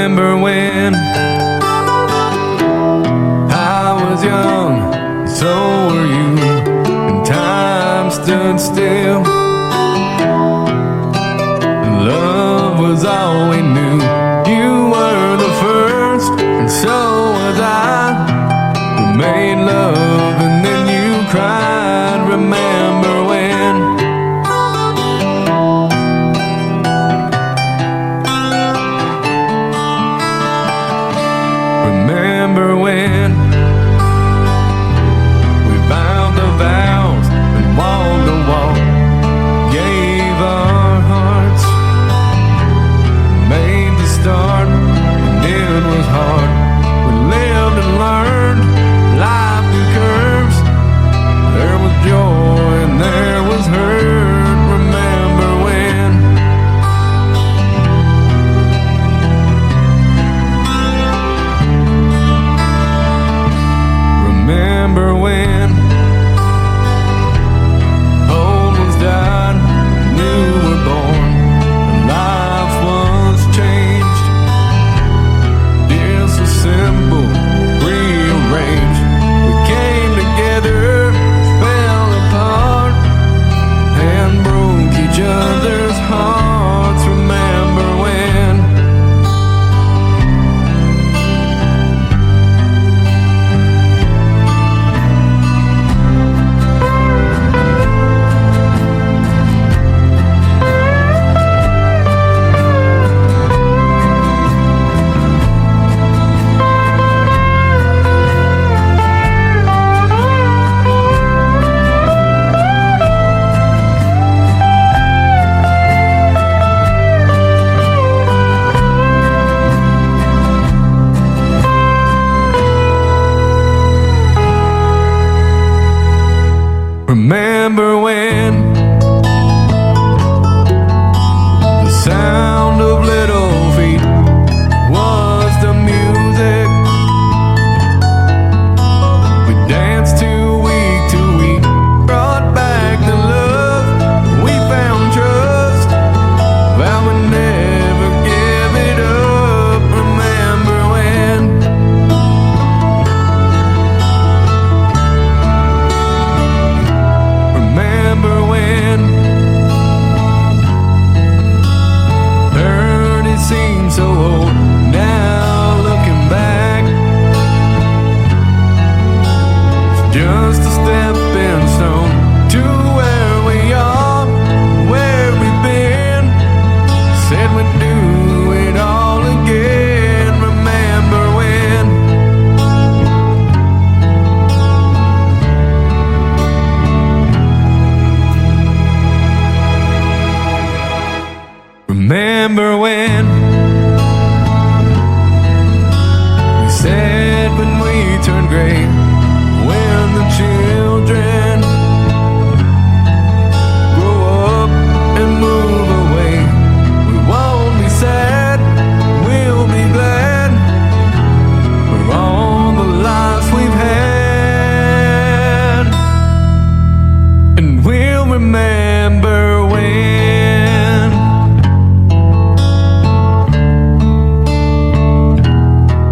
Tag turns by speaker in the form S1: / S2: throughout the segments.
S1: remember when I was young, so were you, and time stood still. Love was all we knew. You were the first, and so was I. We made love and then you cried. Remember when? Remember when we bound the vows and walked the walk, gave our hearts, made the start, and it was hard. We lived and learned life through curves. There was joy and there was hurt. Remember when? Remember when old ones died, new were born, and life was changed. Deals so simple, rearranged. We came together, fell apart, and broke each other's hearts. Remember when? Remember when the sound of little feet was the music we danced to week, brought back the love, we found trust, vowed we'd never give it up. Remember when? Remember when heard it seemed so old. Now looking back, it's just a stepping stone to where we are, where we've been. Said we'd do it all again. Remember when? Remember when we said when we turned gray, when the children grow up and move away, we won't be sad, we'll be glad for all the lives we've had, and we'll remember when.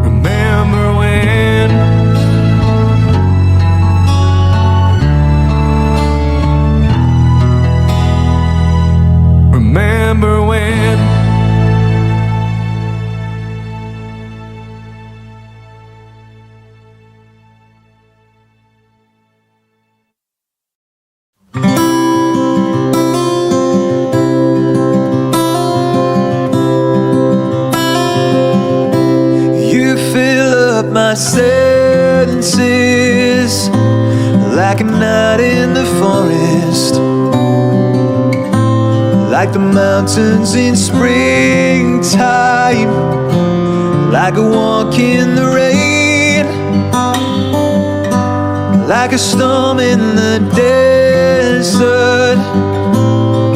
S1: Remember when? Remember when?
S2: You fill up my senses like a night in the forest, like the mountains in springtime, like a walk in the rain, like a storm in the desert,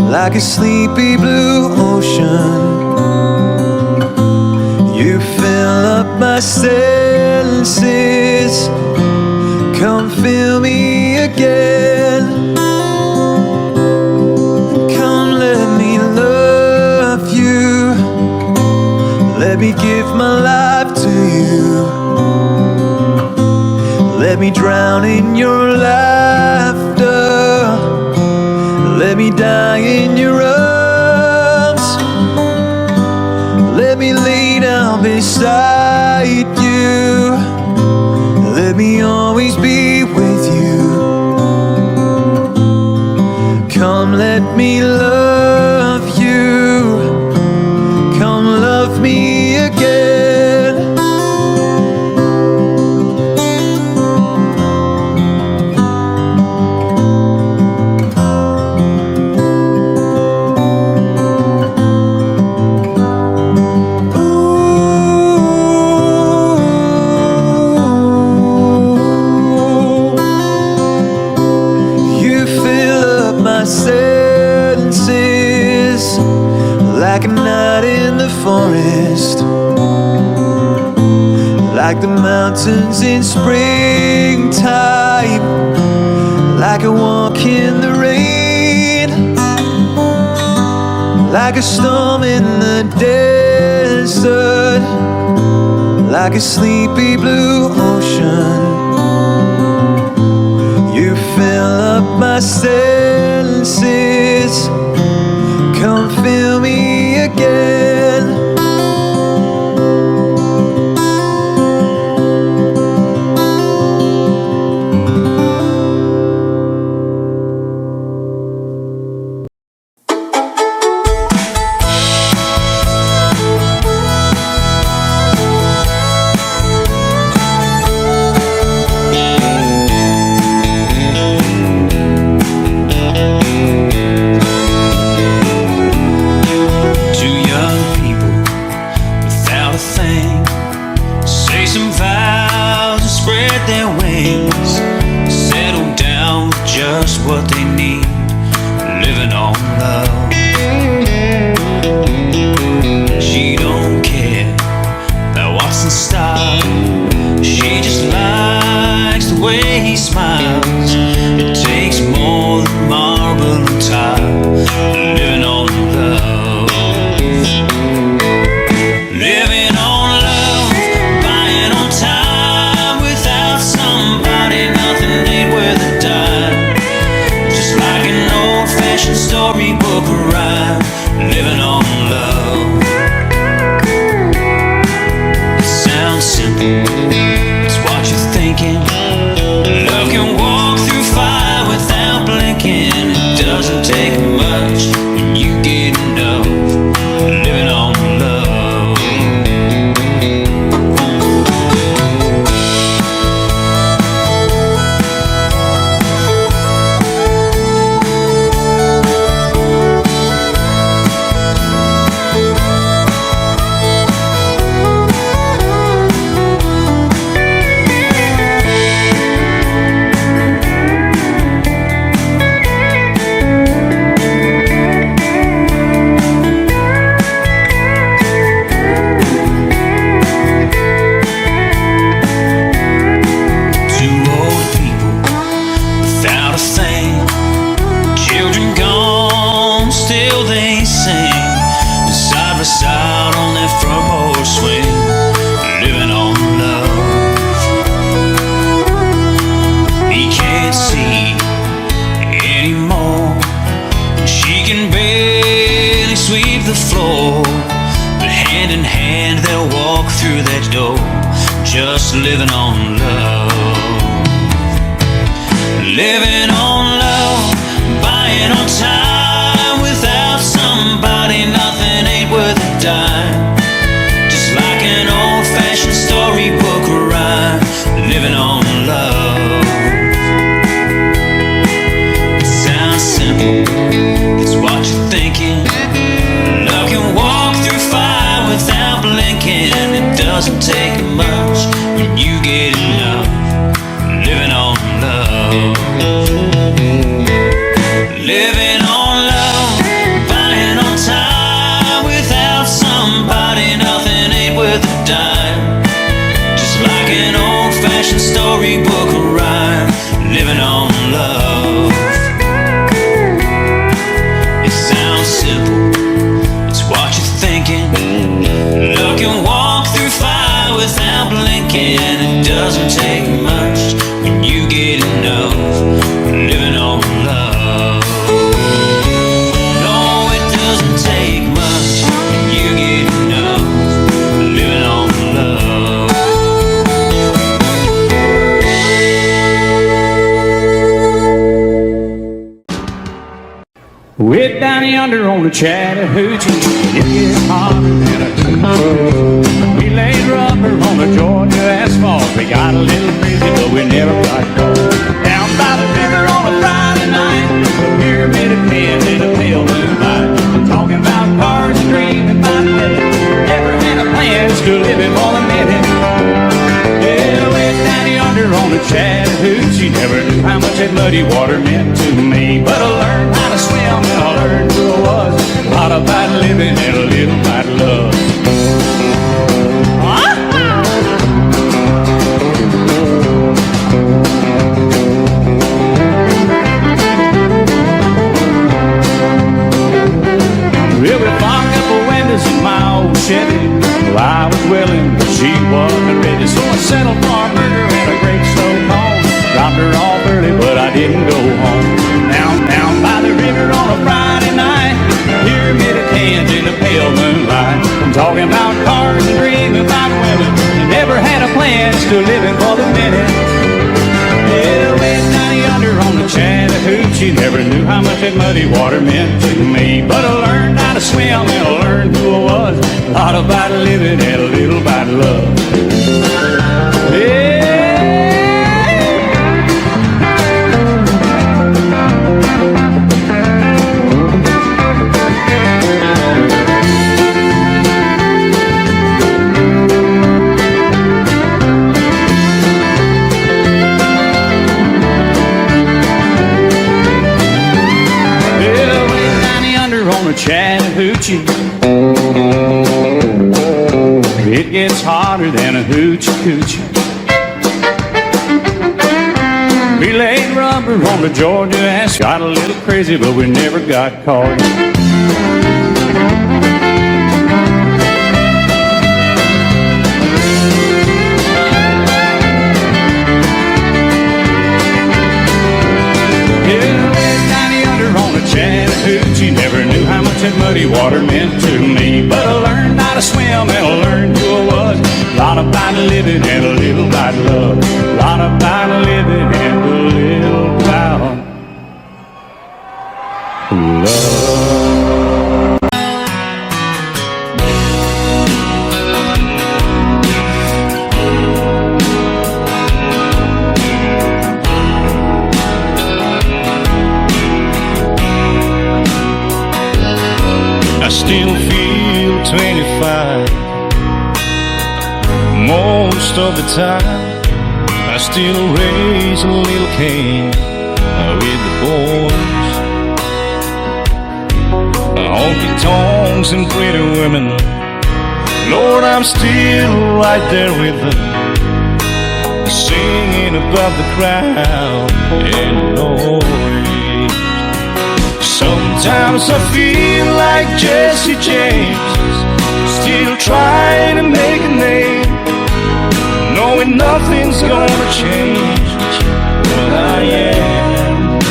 S2: like a sleepy blue ocean. You fill up my senses, come fill me again. Come let me love you, let me give my life to you. Let me drown in your laughter. Let me die in your arms. Let me lay down beside you. Let me always be with you. Come, let me love you. Come, love me again. Senses like a night in the forest, like the mountains in springtime, like a walk in the rain, like a storm in the desert, like a sleepy blue ocean. You fill up my senses. Come fill me again.
S3: What they need, living on love. She don't care about what's in style. She just likes the way he smiles. It takes more than marble and tile, living on love. Living on love, buying on time. Without somebody, nothing ain't worth a dime. Like an old-fashioned storybook rhyme, living on love. It sounds simple, it's what you're thinking. Love can walk through fire without blinking. It doesn't take much when you get enough, living on love. Side on that front porch swing, living on love. He can't see anymore, and she can barely sweep the floor. But hand in hand they'll walk through that door, just living on love. Living on love, buying on time. Without somebody, nothing ain't worth a dime. Just like an old-fashioned storybook rhyme, living on love. It sounds simple, it's what you're thinking. Love can walk through fire without blinking. It doesn't take much when you get enough, living on love. Living on love, buying on time. Without somebody, nothing ain't worth a dime. Just like an old-fashioned storybook rhyme, living on love. It sounds simple, it's what you're thinking. Look and walk
S4: under on the Chattahoochee. It gets hotter than a hoochie. We laid rubber on the Georgia asphalt. We got a little crazy, but we never got caught. Down by the river on a Friday night, a pyramid of heads in a pale moonlight, talking about cars and dreaming about living. Never had a plan, still living for the minute. Yeah, went down yonder on the Chattahoochee. Never knew how much that muddy water meant to me, but I learned how to swim and I learned who I was. A lot about living and a little about love. Well, we fogged up the windows in my old Chevy. Well, I was willing, but she wasn't ready, so I settled for a burger and a great slow cone. Dropped her off early, but I didn't go home. Down by the river on a Friday night, pyramid of cans in the pale moonlight. I'm talking about cars and dreaming about women. You never had a plan, still living for the minute. Yeah, went down yonder on the Chattahoochee. Never knew how much that muddy water meant to me, but I learned how to swim and I learned who I was. A lot about living and a little about love. Yeah. Chattahoochee. It gets hotter than a hoochie coochie. We laid rubber on the Georgia ass. Got a little crazy, but we never got caught. Chattahoochee. Never knew how much that muddy water meant to me, but I learned how to swim and I learned who I was. A lot about living and a little about love. A lot about living and a little about love.
S5: Still feel 25 most of the time. I still raise a little cane with the boys. Honky tonks and pretty women, Lord, I'm still right there with them, singing above the crowd and the noise. Sometimes I feel like Jesse James, still trying to make a name, knowing nothing's gonna change what I am.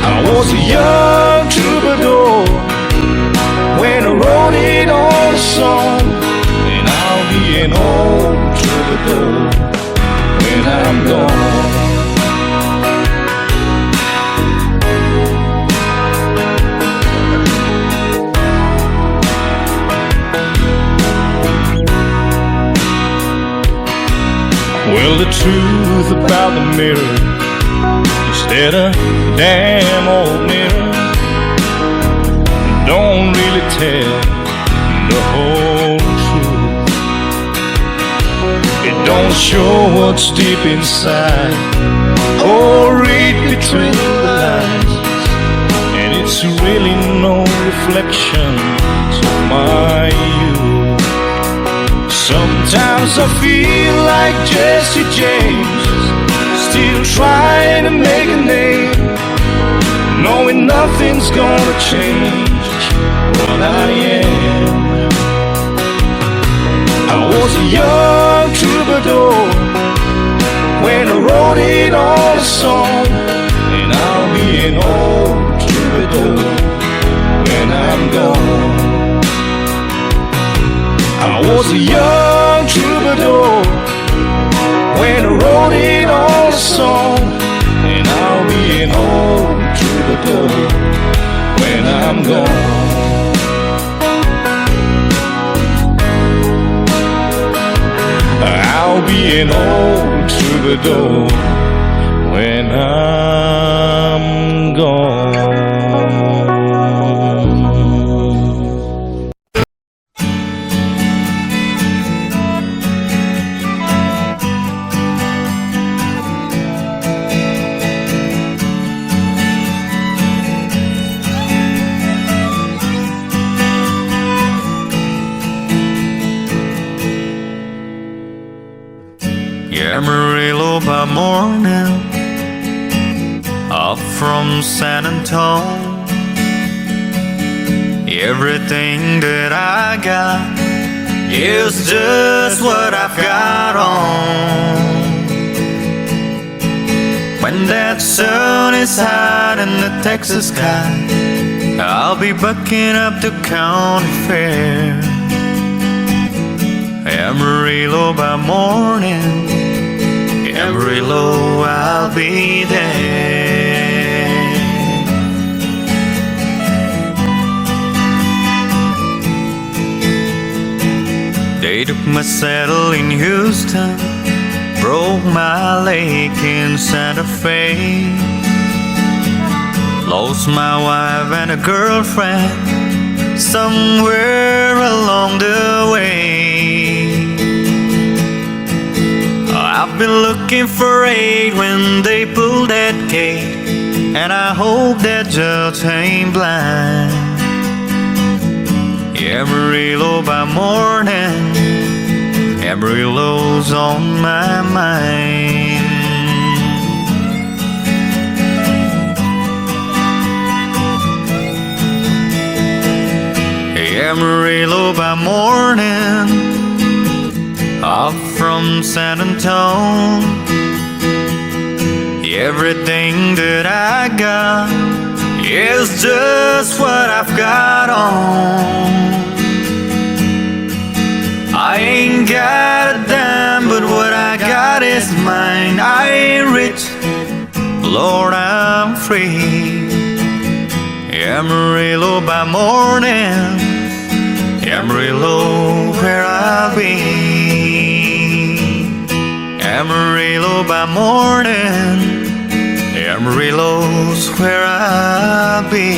S5: I was a young troubadour when I wrote it on a song, and I'll be an old troubadour when I'm gone. Well, the truth about the mirror is that a damn old mirror don't really tell the whole truth. It don't show what's deep inside or read between the lines, and it's really no reflection of my youth. Sometimes I feel like Jesse James, still trying to make a name, knowing nothing's gonna change what I am. I was a young troubadour when I wrote it on a song, and I'll be an old troubadour when I'm gone. I was a young troubadour when I wrote it on a song, and I'll be an old troubadour when the door when I'm gone.
S2: Amarillo by morning, up from San Antonio. Everything that I got is just what I've got on. When that sun is hot in the Texas sky, I'll be bucking up to county fair. Amarillo by morning, Amarillo, I'll be there. They took my saddle in Houston, broke my leg in Santa Fe, lost my wife and a girlfriend somewhere along the way. I've been looking for 8 when they pulled that gate, and I hope that judge ain't blind. Amarillo by morning, Amarillo's on my mind. Amarillo by morning, up from San Antonio. Everything that I got is just what I've got on. I ain't got a dime, but what I got is mine. I ain't rich, Lord, I'm free. Amarillo by morning, Amarillo, where I'll be. Amarillo by morning, Amarillo's where I'll be.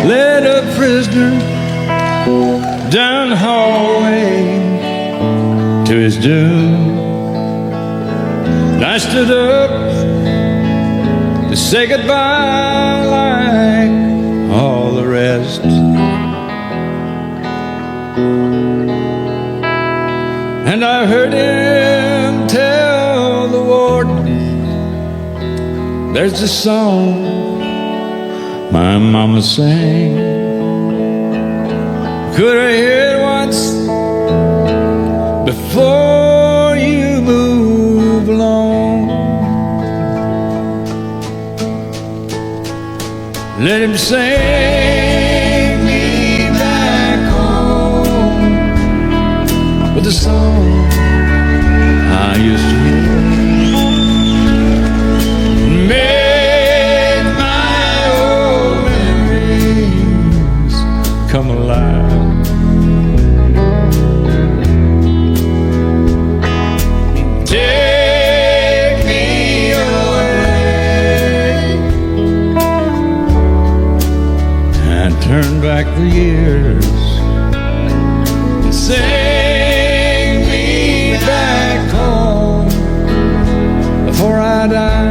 S1: Led a prisoner down the hallway to his doom. And I stood up to say goodbye like all the rest. And I heard him tell the warden, there's a song my mama sang. Could I hear it once before you move along? Let him sing me back home with a song I used to hear. Come alive. Take me away and turn back the years and sing me back home before I die.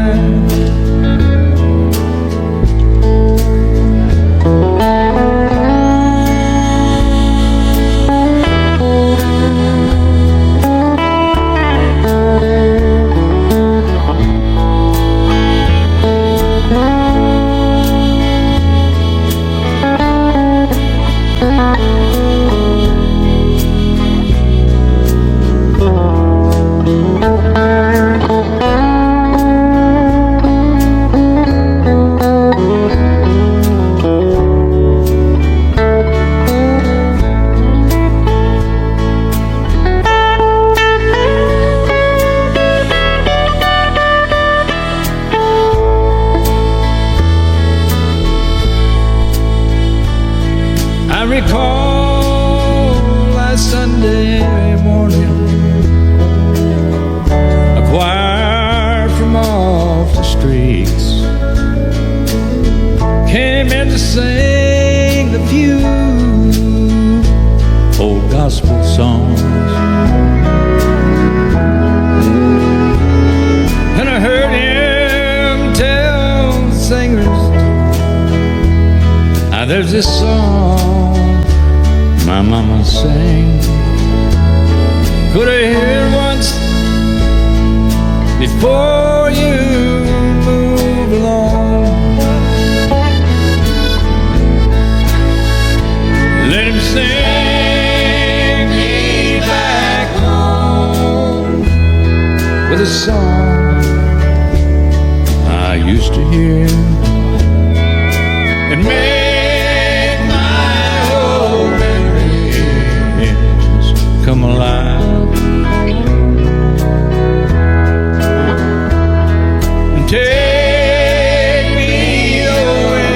S4: meant to sing the few old gospel songs. And I heard him tell the singers, now there's this song my mama sang. Could I hear it once before you move along? Let him sing me back home with a song I used to hear and make my old memories come alive. And take me away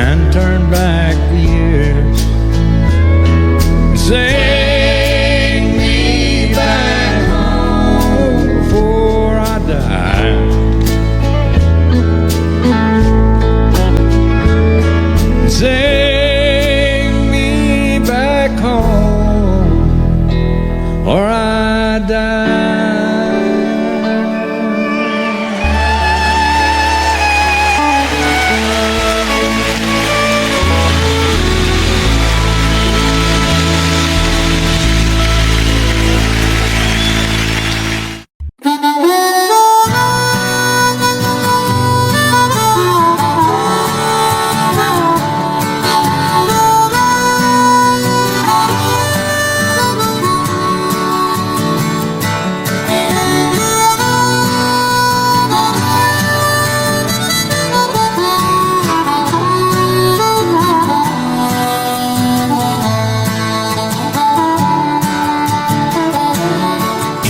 S4: and turn back the years. Sing me back home before I die. Sing me back home or I die.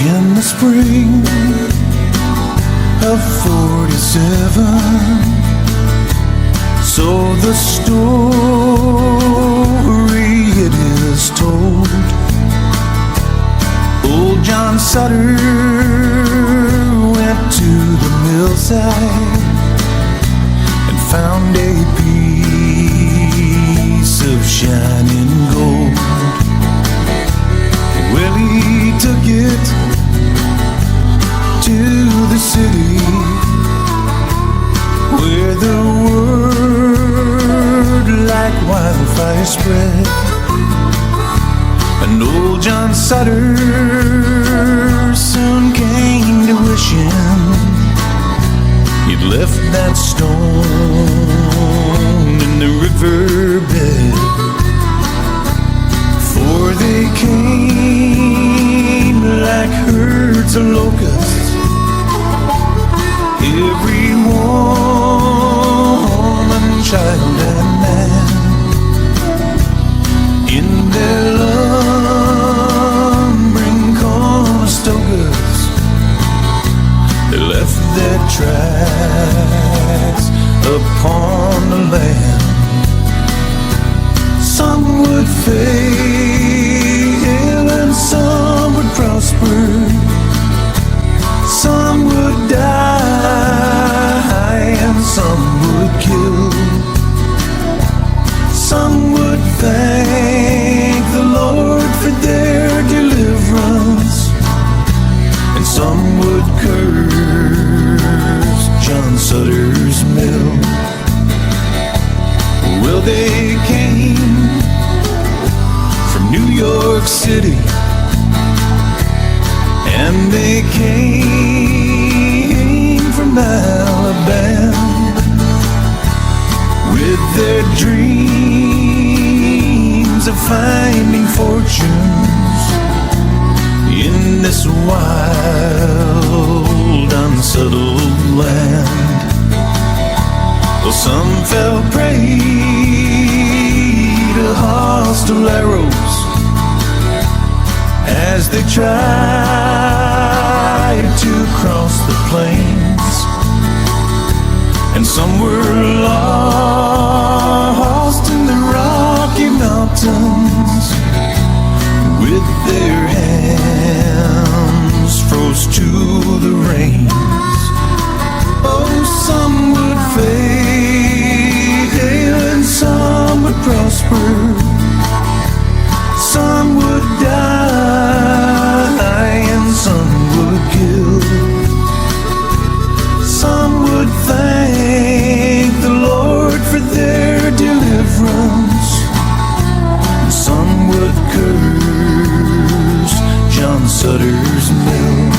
S2: In the spring of 47, so the story it is told, old John Sutter went to the millside and found a piece of shining gold. Well, he took it to the city where the word like wildfire spread, and old John Sutter soon came to wishing he'd left that stone in the riverbed. For they came like herds of locusts, every woman, child, and man, in their lumbering Conestogas. They left their tracks upon the land. Some would fail and some would prosper. Some would die and some would kill. Some would thank the Lord for their deliverance, and some would curse John Sutter's mill. Well, they came from New York City, and they came from Alabama with their dreams of finding fortunes in this wild, unsettled land. Well, some fell prey to hostile arrows as they tried to cross the plains, and some were lost in the Rocky Mountains with their hands froze to the rains. Oh,
S1: prosper. Some would die and some would kill. Some would thank the Lord for their deliverance. Some would curse John Sutter's mill.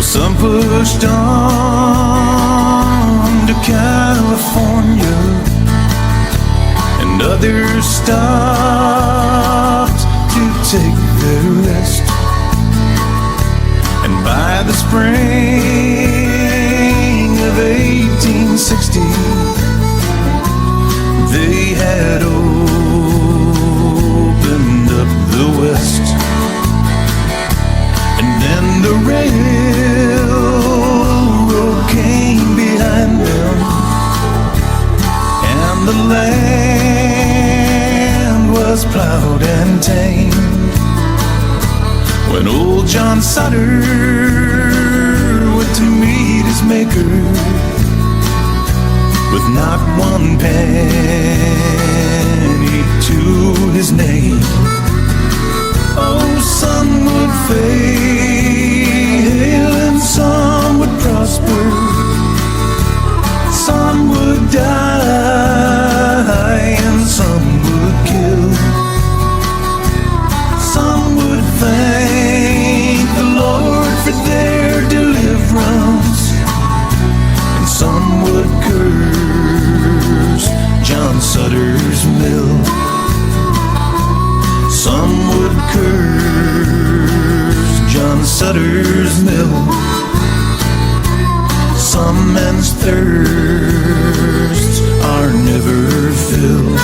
S1: Some pushed on to California, and others stopped to take their rest. And by the spring of 1860, they had opened up the West. And then the railroad came behind them, and the land was plowed and tamed. When old John Sutter went to meet his maker with not one penny to his name, oh, some would fail and some would prosper. Some would die and some would kill. Some would thank the Lord for their deliverance, and some would curse John Sutter's mill. Some would curse John Sutter's mill. Some men's thirsts are never filled.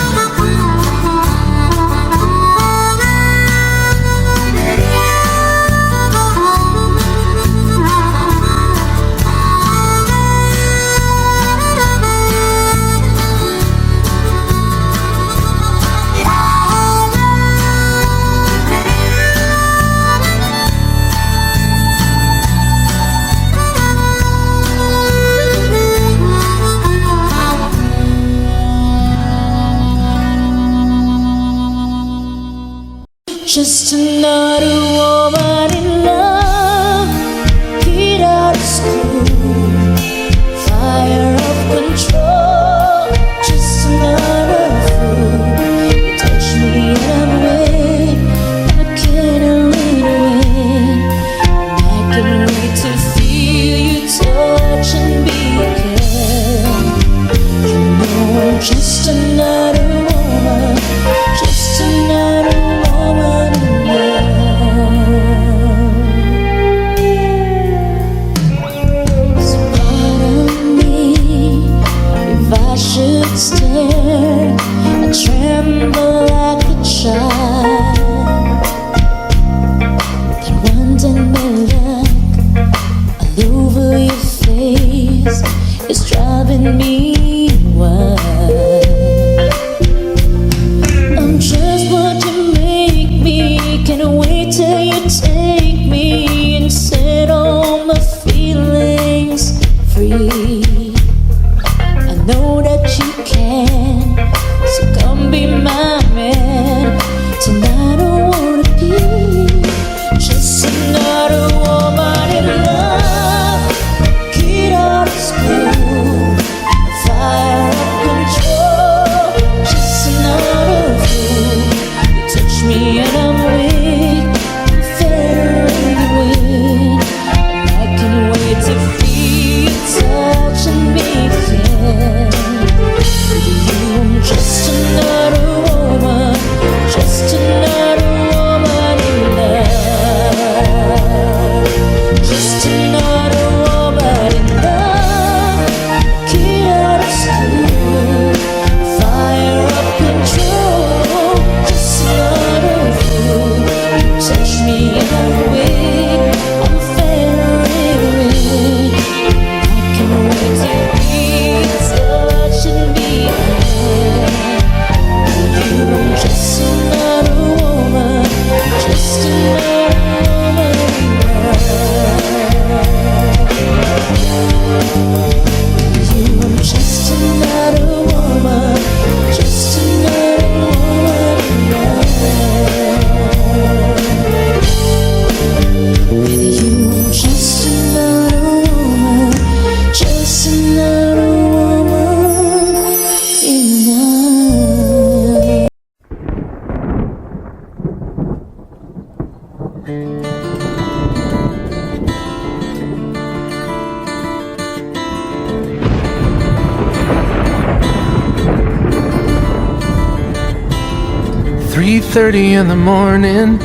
S1: 3:30 in the morning,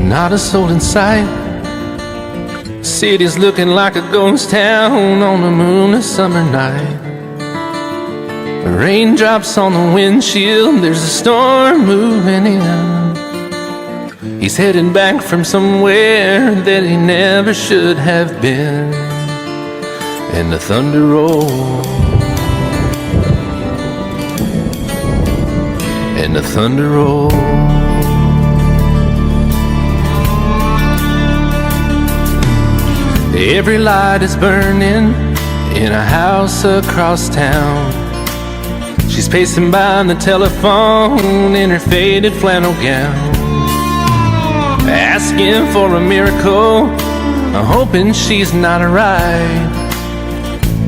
S1: not a soul in sight. City's looking like a ghost town on a moonless summer night. Raindrops on the windshield, there's a storm moving in. He's heading back from somewhere that he never should have been. And the thunder rolls, and the thunder rolls. Every light is burning in a house across town. She's pacing by the telephone in her faded flannel gown, asking for a miracle, hoping she's not alright,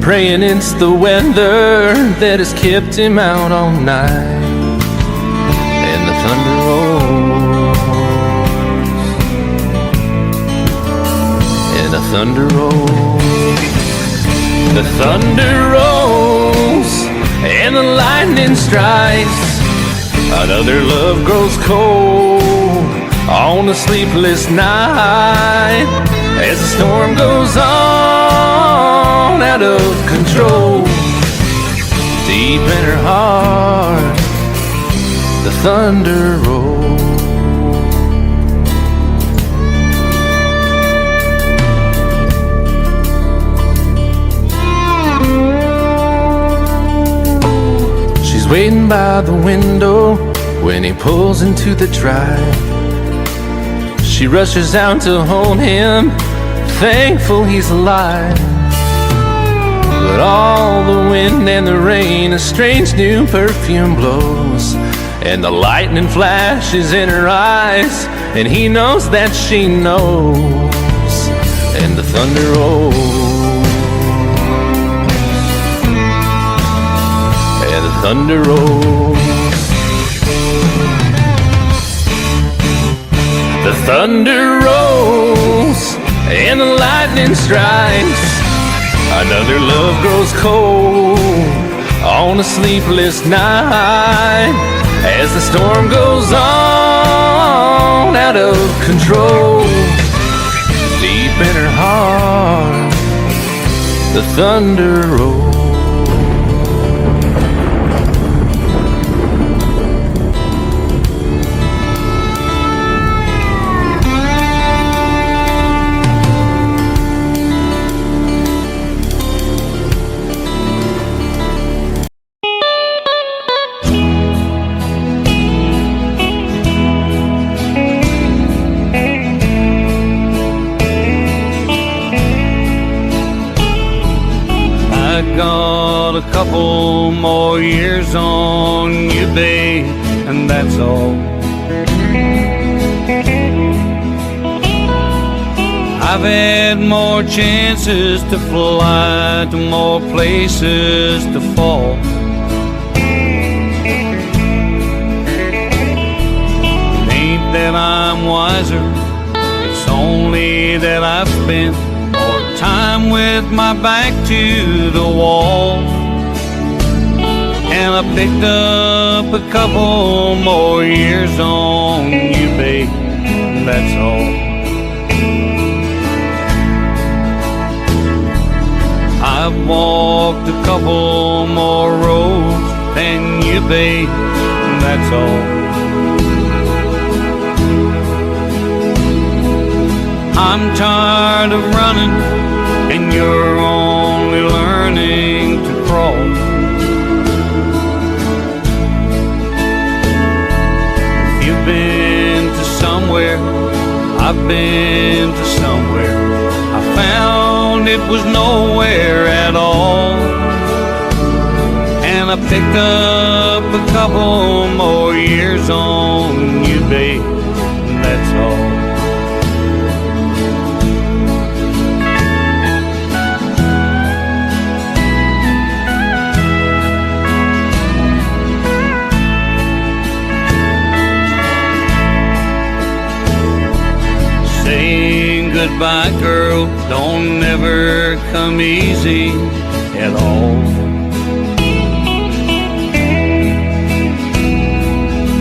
S1: praying it's the weather that has kept him out all night. And the thunder rolls, and the thunder rolls, the thunder rolls, and the lightning strikes. Another love grows cold on a sleepless night, as the storm goes on out of control. Deep in her heart, the thunder rolls. She's waiting by the window when he pulls into the drive. She rushes out to hold him, thankful he's alive. But all the wind and the rain, a strange new perfume blows, and the lightning flashes in her eyes, and he knows that she knows. And the thunder rolls, and the thunder rolls. The thunder rolls, and the lightning strikes. Another love grows cold on a sleepless night, as the storm goes on out of control. Deep in her heart, the thunder rolls.
S4: Got a couple more years on you, babe, and that's all. I've had more chances to fly, to more places to fall. It ain't that I'm wiser, it's only that I've spent more time with my back to the wall. And I picked up a couple more years on you, babe, that's all. I've walked a couple more roads than you, babe, that's all. I'm tired of running, and you're only learning to crawl. If you've been to somewhere, I've been to somewhere, I found it was nowhere at all. And I picked up a couple more years on you, babe, that's all. Saying goodbye, girl, don't never come easy at all.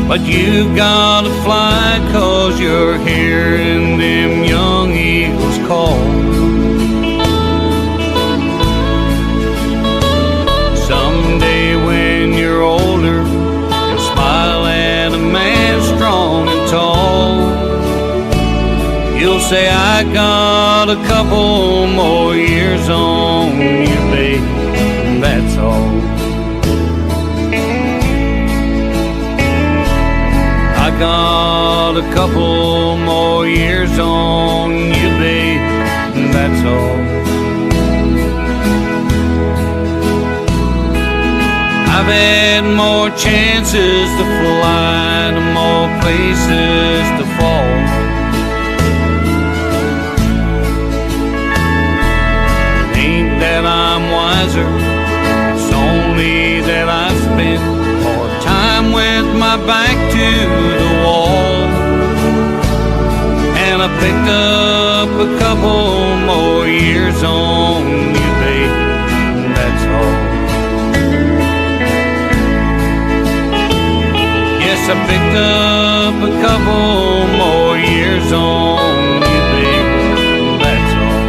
S3: but you gotta fly 'cause you're hearing them young eagles call. Someday when you're older, you'll smile at a man strong and tall. You'll say, I got a couple more years on you, babe, and that's all. I got a couple more years on you, babe, and that's all. I've had more chances to fly to more places to fall. It ain't that I'm wiser, it's only that I've spent more time with my back to the wall. And I picked up a couple more years on you, babe, and that's all. Yes, I picked up a couple more years on you, babe, and that's all.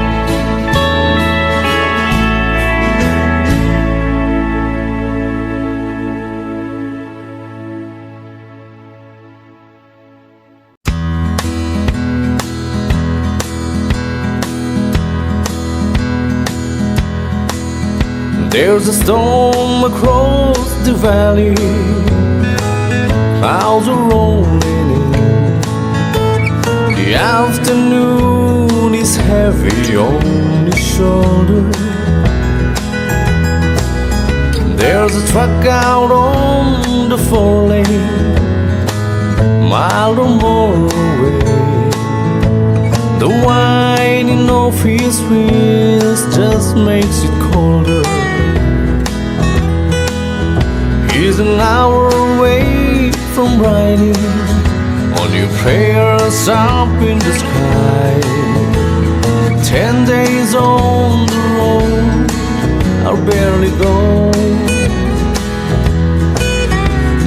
S1: There's a storm across the valley, clouds are rolling in. The afternoon is heavy on his shoulder. There's a truck out on the 4-lane, mile or more away. The whining of his wheels just makes it colder. He's an hour away from riding on your prayers up in the sky. 10 days on the road are barely gone.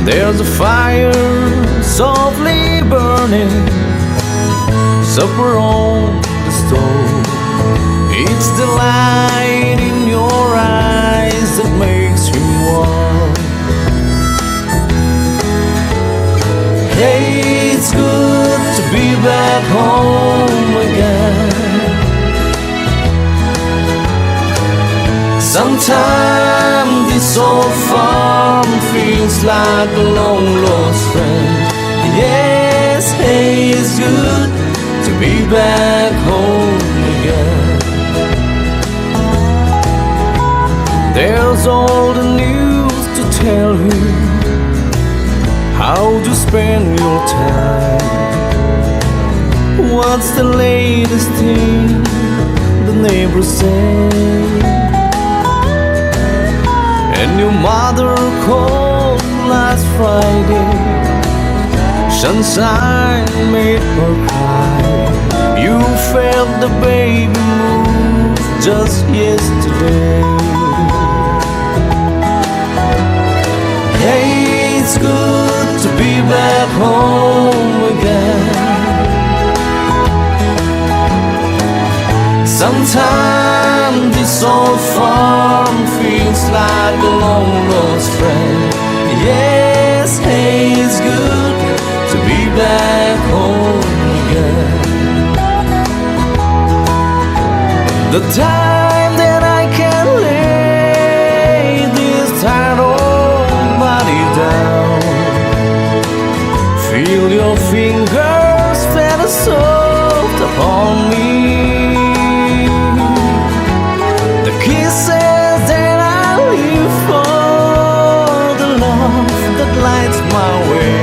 S1: There's a fire softly burning, supper on the stove. It's the light in your eyes that makes him warm. Hey, it's good to be back home again. Sometimes this old farm feels like a long lost friend. Yes, hey, it's good to be back home again. There's all the news to tell you how to spend your time. What's the latest thing the neighbors say? And your mother called last Friday, sunshine made her cry. You felt the baby move just yesterday. Hey, it's good to be back home again. Sometimes this old farm feels like a long lost friend. Yes, hey, it's good to be back home again. The time that I can lay this tired old body down, feel your fingers feather soft upon me. The kisses that I live for, the love that lights my way,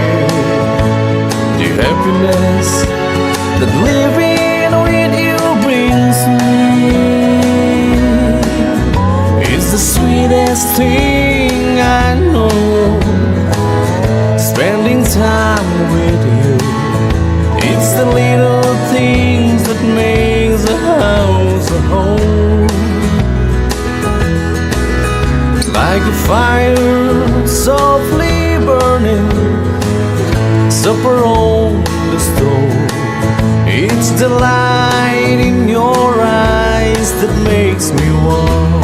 S1: the happiness that living with you brings me. It's the sweetest thing I know, spending time with you. It's the little things that makes a house a home. Like a fire softly burning, that makes me warm.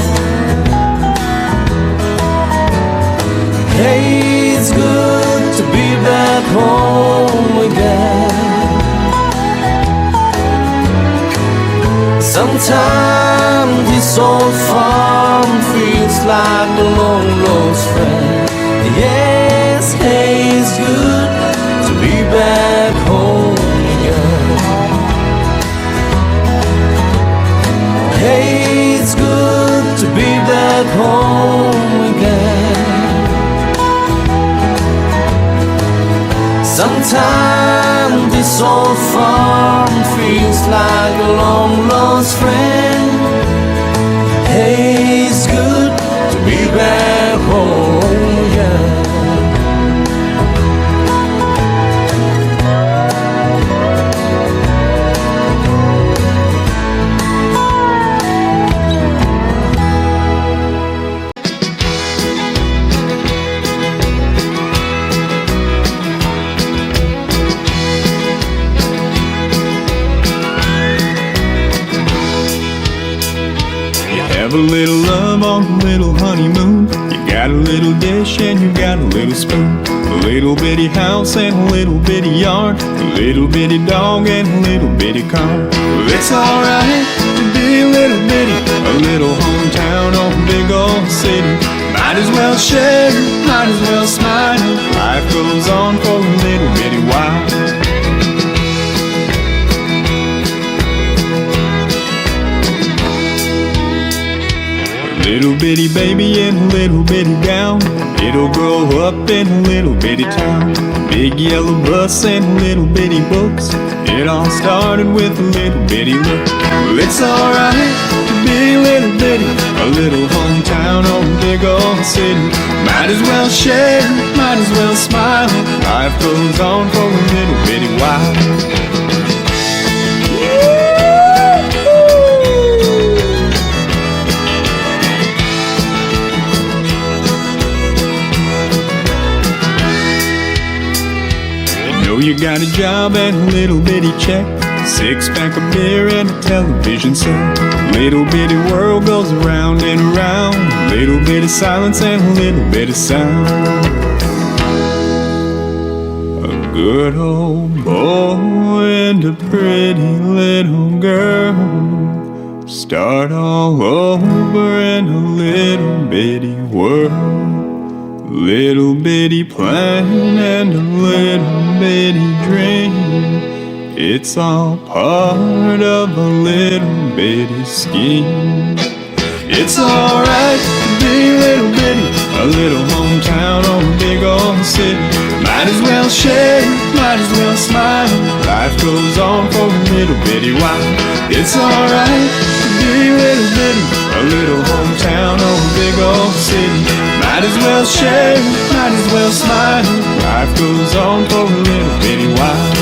S1: Hey, it's good to be back home again. Sometimes this old farm feels like a long lost friend. Yes, hey, it's good to be back home again. Hey, it's good to be back home again. Sometimes this old farm feels like a long lost friend. Hey, it's good to be back home again.
S5: Have a little love on a little honeymoon. You got a little dish and you got a little spoon. A little bitty house and a little bitty yard. A little bitty dog and a little bitty car. Well, it's alright to be a little bitty. A little hometown or a big old city. Might as well share, might as well smile. Life goes on for a little bitty while. Little bitty baby in a little bitty gown. It'll grow up in a little bitty town. Big yellow bus and little bitty books. It all started with a little bitty look. Well, it's alright to be a little bitty. A little hometown or a big old city. Might as well share, might as well smile. Life goes on for a little bitty while. You got a job and a little bitty check. 6-pack of beer and a television set. Little bitty world goes around and around. Little bit of silence and a little bit of sound. A good old boy and a pretty little girl start all over in a little bitty world. Little bitty plan and a little bitty dream. It's all part of a little bitty scheme. It's alright to be a little bitty. A little hometown or a big old city. Might as well share, might as well smile. Life goes on for a little bitty while. It's alright to be a little bitty. A little hometown or a big old city. Might as well share, might as well smile. Life goes on for a little bitty while.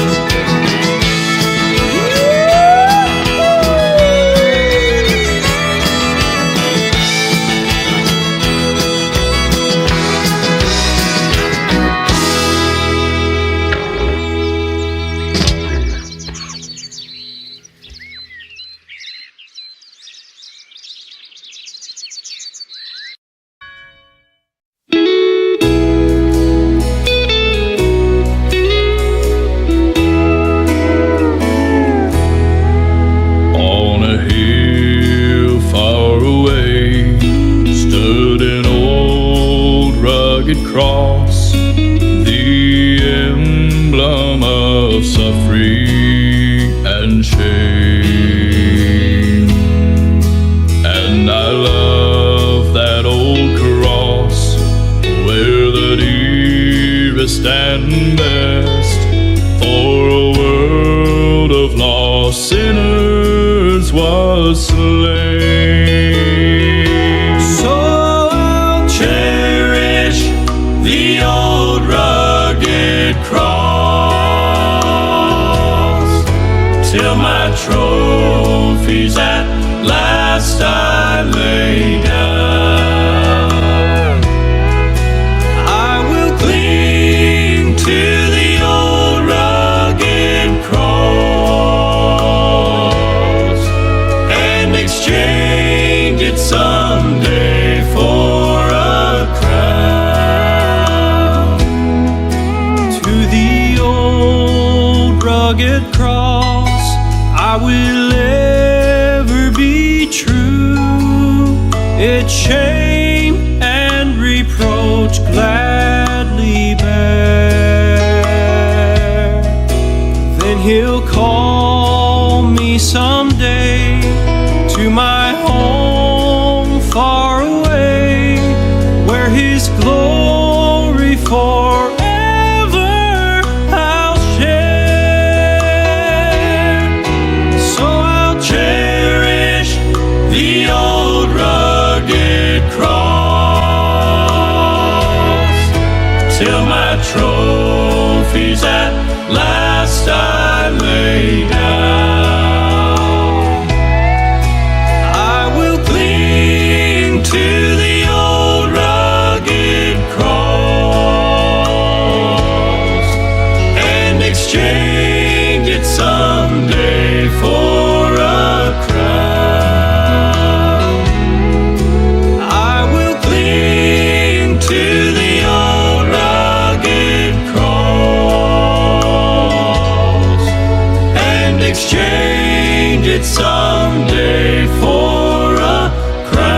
S6: Cross, the emblem of suffering and shame. And I love that old cross where the dearest stand best for a world of lost sinners was slain. So I'll cherish the old rugged cross till my trophies at last I lay down. I will cling to the old rugged cross and exchange it someday for a crown.
S5: To the old rugged cross I will ever be true. Its shame and reproach gladly bear. Then He'll call me someday to my home far away, where His glory forever I'll share. So I'll
S6: Cherish the old rugged cross till my trophies at last I lay down. I will cling to the old rugged cross and exchange it someday for a crown. I will cling to the old rugged cross and exchange it someday for a crown.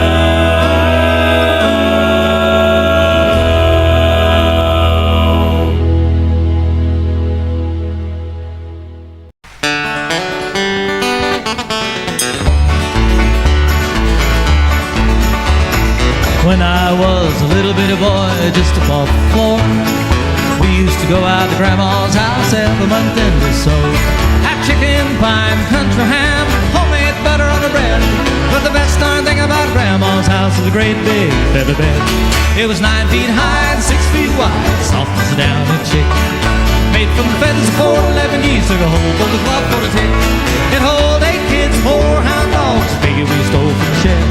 S7: When I was a little bitty boy, just above the floor, we used to go out to Grandma's house every month in or so. Have chicken pie and country ham, homemade butter on the bread. But the best darn thing about Grandma's house was a great big feather bed. It was 9 feet high and 6 feet wide, soft as a downy chick. Made from the feathers of 411 geese, took a hold of the club for the tick. It hold 8 kids, 4 hound dogs, figure we stole from the shed.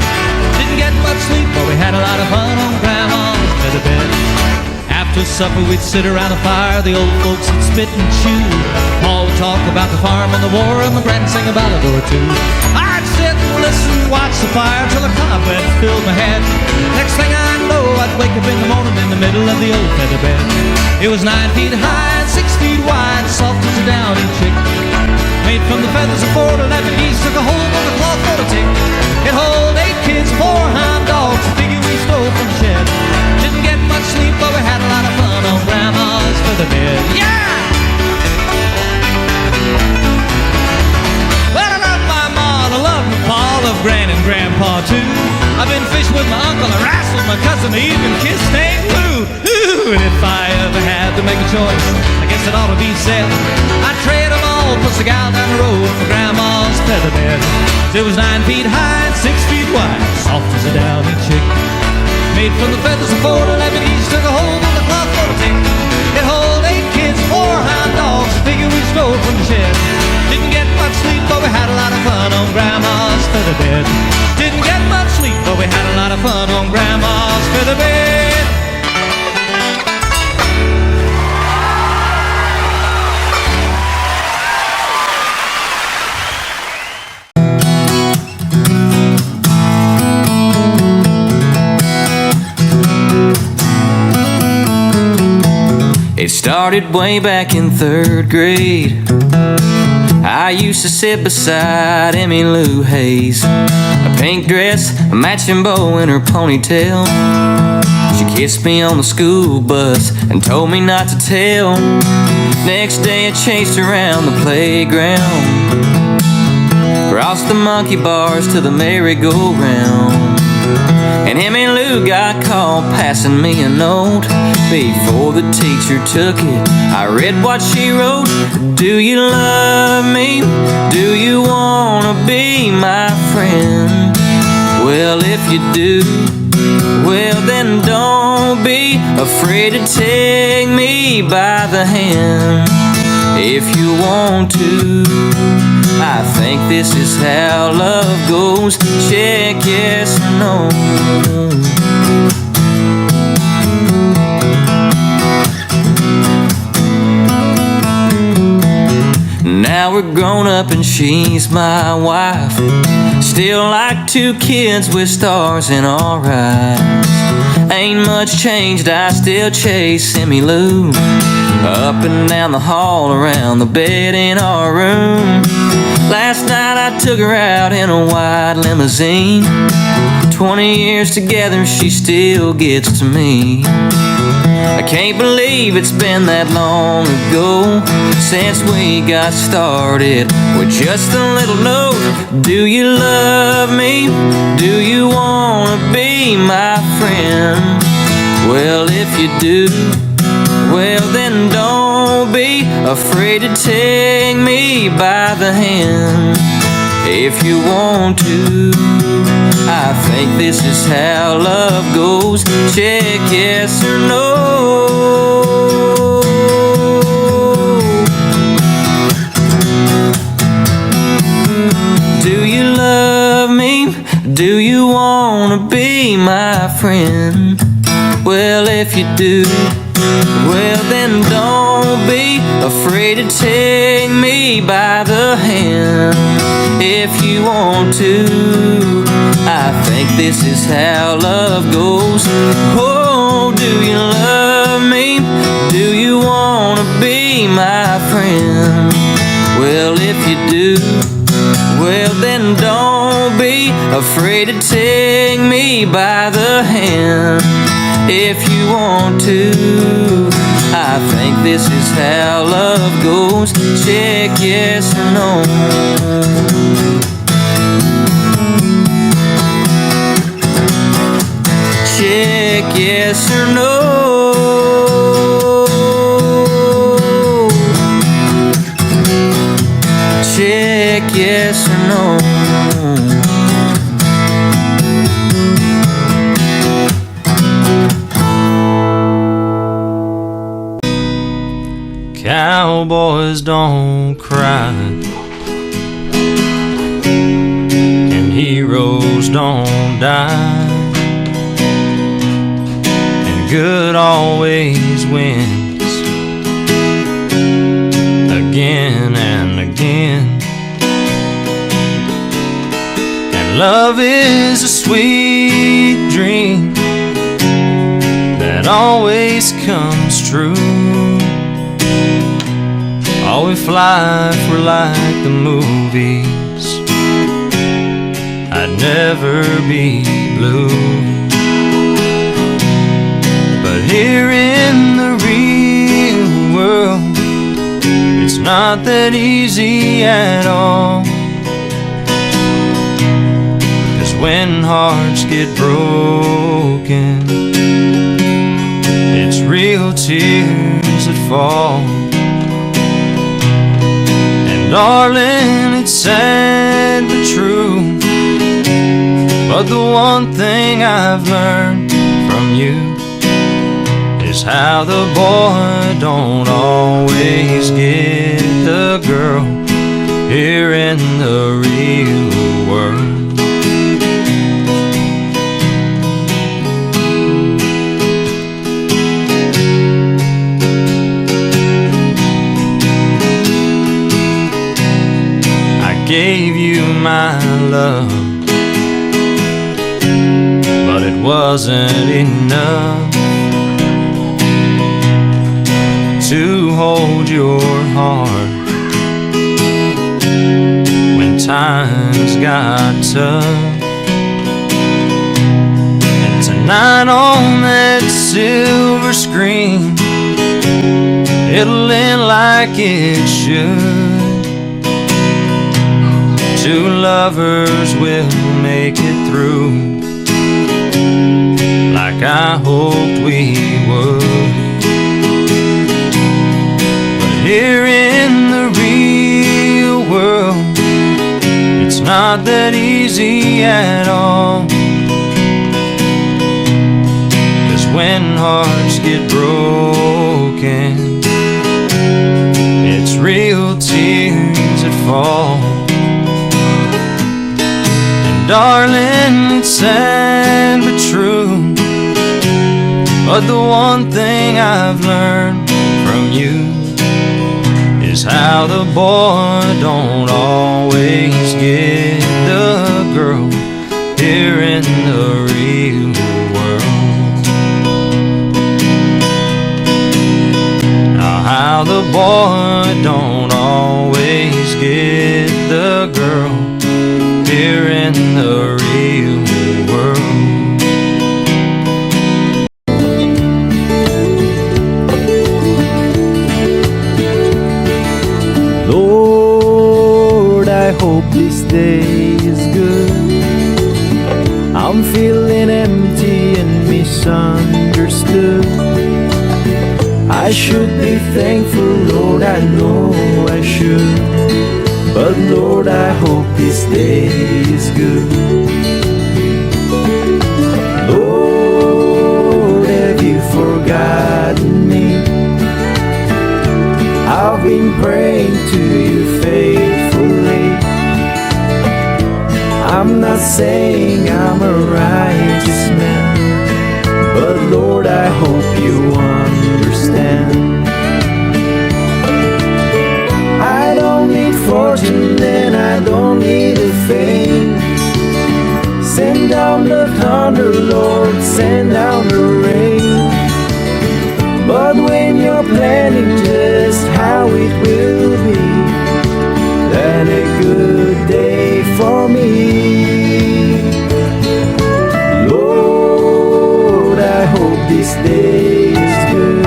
S7: Didn't get much sleep, but we had a lot of fun on Grandma's feather bed. After supper we'd sit around a fire, the old folks would spit and chew. Pa would talk about the farm and the war, and my grand sing a ballad or two. I'd sit and listen, watch the fire till a cobweb filled my head. Next thing I know, I'd wake up in the morning in the middle of the old feather bed. It was 9 feet high and 6 feet wide, soft as a downy chick. Made from the feathers of 411 geese, took a hold on the cloth for the tick. It hold 8 kids, 4 hound dogs, figure we stole from the shed. Didn't get much sleep, but we had a lot of fun on Grandma's feather bed. Yeah! Well, I love my ma, I love my pa, I love Gran and Grandpa too. I've been fishing with my uncle, I wrestled my cousin, I even kissed Aunt Lou. Ooh, and if I ever had to make a choice, I guess it ought to be said, I'd trade them all, plus the gal down the road for Grandma's feather bed. It was 9 feet high and 6 feet wide, soft as a downy chick. Made from the feathers of 411 geese, took a hold on the cloth for the tick. It hold 8 kids, 4 hound dogs, figure we stole from the shed. Didn't get much sleep, but we had a lot of fun on Grandma's feather bed. Didn't get much sleep, but we had a lot of fun on Grandma's feather bed.
S3: It started way back in 3rd grade. I used to sit beside Emmy Lou Hayes, a pink dress, a matching bow in her ponytail. She kissed me on the school bus and told me not to tell. Next day I chased her around the playground, crossed the monkey bars to the merry-go-round. And Emmy Lou got caught passing me a note. Before the teacher took it, I read what she wrote. Do you love me? Do you wanna be my friend? Well, if you do, well then don't be afraid to take me by the hand. If you want to, I think this is how love goes. Check yes or no. Now we're grown up and she's my wife. Still like two kids with stars in our eyes. Ain't much changed, I still chase Emmy Lou up and down the hall, around the bed in our room. Last night I took her out in a white limousine. 20 years together, she still gets to me. I can't believe it's been that long ago since we got started with just a little note. Do you love me? Do you wanna be my friend? Well, if you do, well then don't be afraid to take me by the hand. If you want to, I think this is how love goes. Check yes or no. Do you love me? Do you wanna be my friend? Well, if you do, well then don't be afraid to take me by the hand. If you want to, I think this is how love goes. Oh, do you love me? Do you wanna be my friend? Well, if you do, well then don't be afraid to take me by the hand. If you want to, I think this is how love goes. Check yes or no. Check yes or no. Check yes or no.
S8: Cowboys don't cry, and heroes don't die, and good always wins again and again. And love is a sweet dream that always comes true. Oh, if life were like the movies, I'd never be blue. But here in the real world, it's not that easy at all. 'Cause when hearts get broken, it's real tears that fall. Darling, it's sad but true, but the one thing I've learned from you is how the boy don't always get the girl here in the real world. Gave you my love, but it wasn't enough to hold your heart when times got tough. And tonight on that silver screen, it'll end like it should. Two lovers will make it through like I hoped we would. But here in the real world, it's not that easy at all. 'Cause when hearts get broken, it's real tears that fall. Darling, it's sad but true, but the one thing I've learned from you is how the boy don't always get the girl girl here in the real world. Now how the boy don't always get the girl here in the real world.
S9: Lord, I hope this day is good. I'm feeling empty and misunderstood. I should be thankful, Lord, I know I should. But Lord, I hope this day is good. Lord, have you forgotten me? I've been praying to you faithfully. I'm not saying I'm a righteous man, but Lord, I hope you understand. I don't need fortune and I don't need a fame. Send down the thunder, Lord, send down the rain. But when you're planning just how it will be, then a good day for me. Lord, I hope this day is good.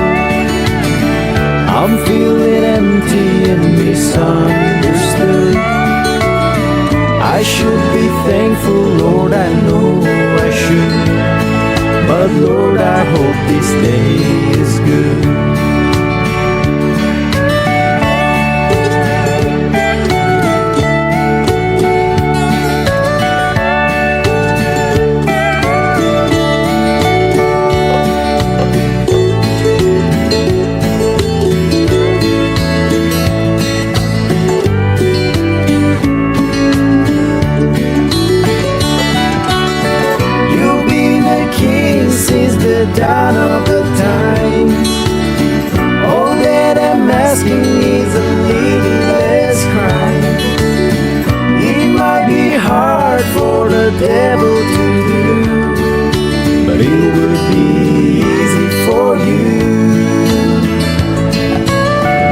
S9: I'm feeling empty and misunderstood. I should be thankful, Lord, I know I should. But Lord, I hope this day is good. Dawn of the time. All that I'm asking is a little less crime. It might be hard for the devil to do, but it would be easy for you.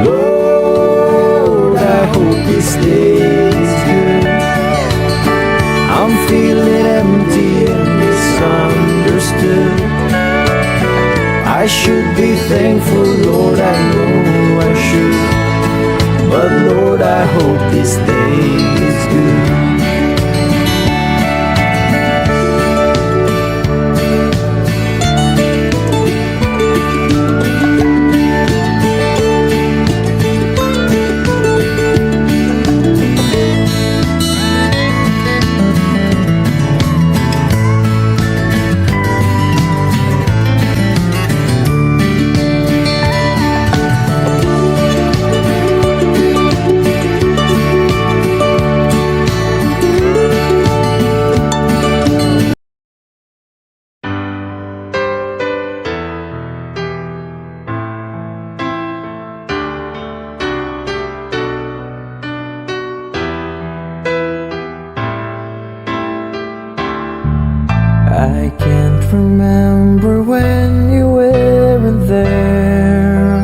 S9: Lord, I hope this day is good. I'm feeling empty and misunderstood. I should be thankful, Lord, I know I should. But Lord, I hope this day is good. I can't remember when you weren't there,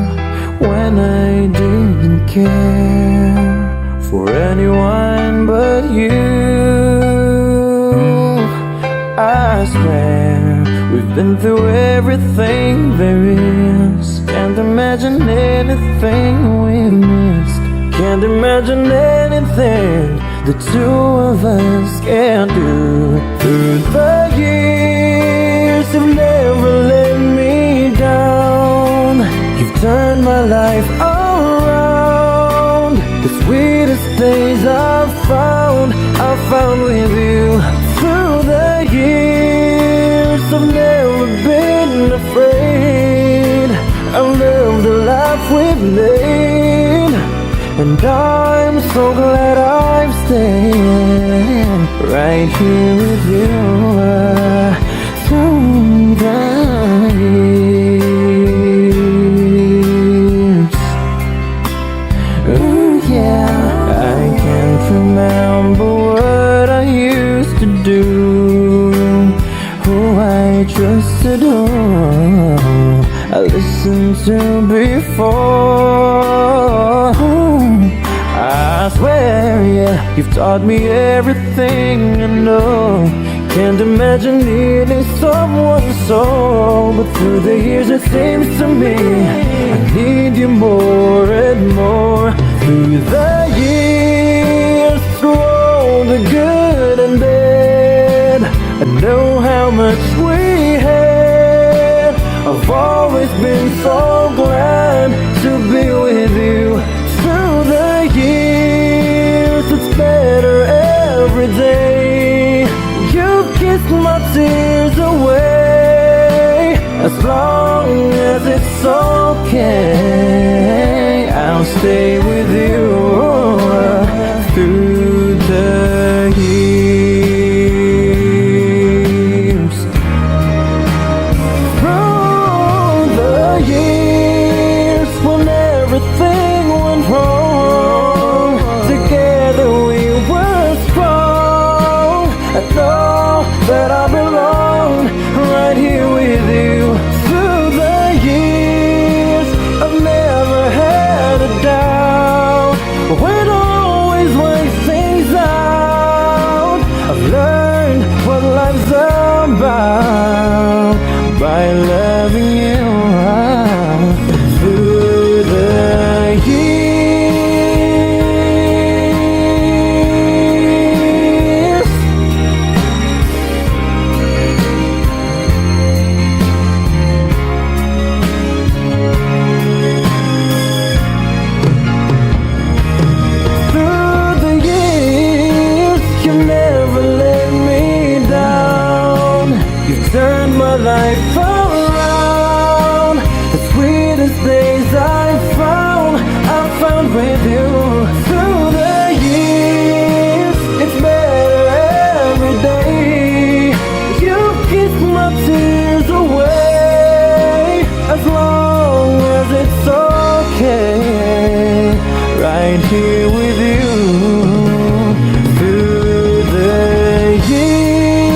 S9: when I didn't care for anyone but you. I swear we've been through everything there is. Can't imagine anything we missed. Can't imagine anything the two of us can do. Through the years you've never let me down. You've turned my life around. The sweetest days I've found with you. Through the years I've never been afraid. I love the life we've made, and I'm so glad I'm staying right here with you through the years. Ooh, yeah. I can't remember what I used to do, who I trusted, I listened to before. I swear, yeah, you've taught me everything I know. Can't imagine needing someone so, but through the years it seems to me I need you more and more. Through the years, through all the good and bad, I know how much we had. I've always been so glad to be with you. Through the years, it's better every day. You kissed my tears away. As long as it's okay, I'll stay with you through the years. Through the years, when everything went wrong, together we were strong. I know that I belong right here with you. Through the years, I've never had a doubt. We'd always work things out. I've learned what life's about by loving you through the years. Through the years, you never let me down. You've turned my life around. The sweetest days I've found with you. Through the years, it's better every day. You kissed my tears away. As long as it's okay, right here with you. Through the years.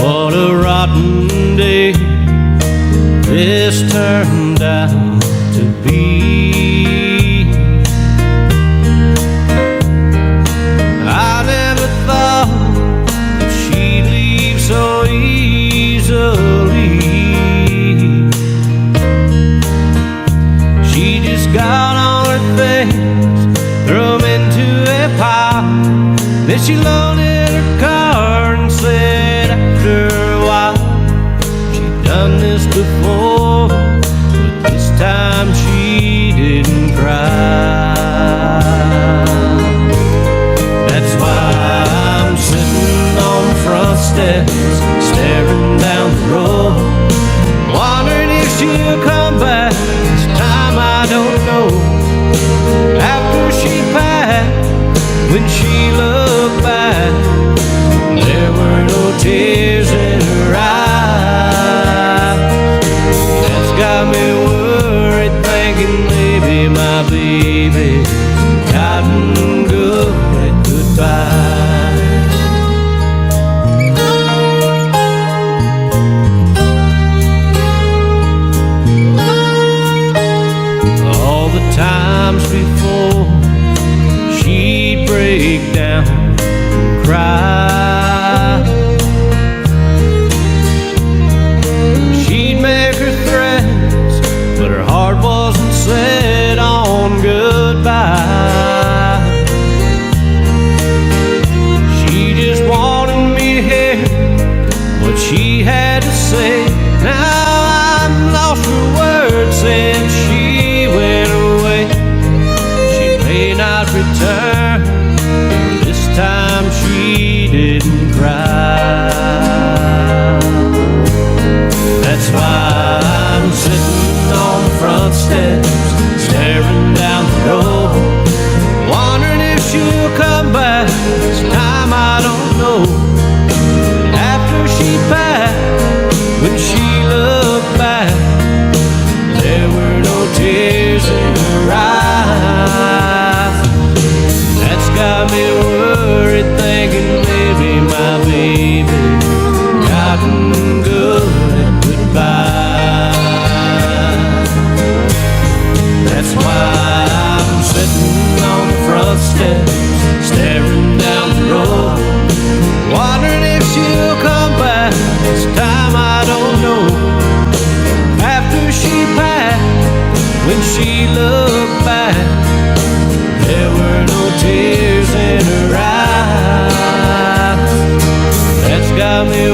S3: What a rotten day this turned out to be. I never thought that she'd leave so easily. She just got on her things, threw 'em into a pile. Then she loaded her car and said after a while, she'd done this before, but this time she didn't cry. That's why I'm sitting on the front steps, staring down the road, wondering if she'll come back. This time I don't know. After she passed, when she looked back, there were no tears in her eyes. That's got me worried, thinking maybe my baby's gotten good at goodbye. All the times before, she'd break down
S7: my baby gotten good at goodbye. That's why I'm sitting on the front steps, staring down the road, wondering if she'll come back. This time I don't know. After she passed, when she looked back, there were no tears in her eyes. That's got me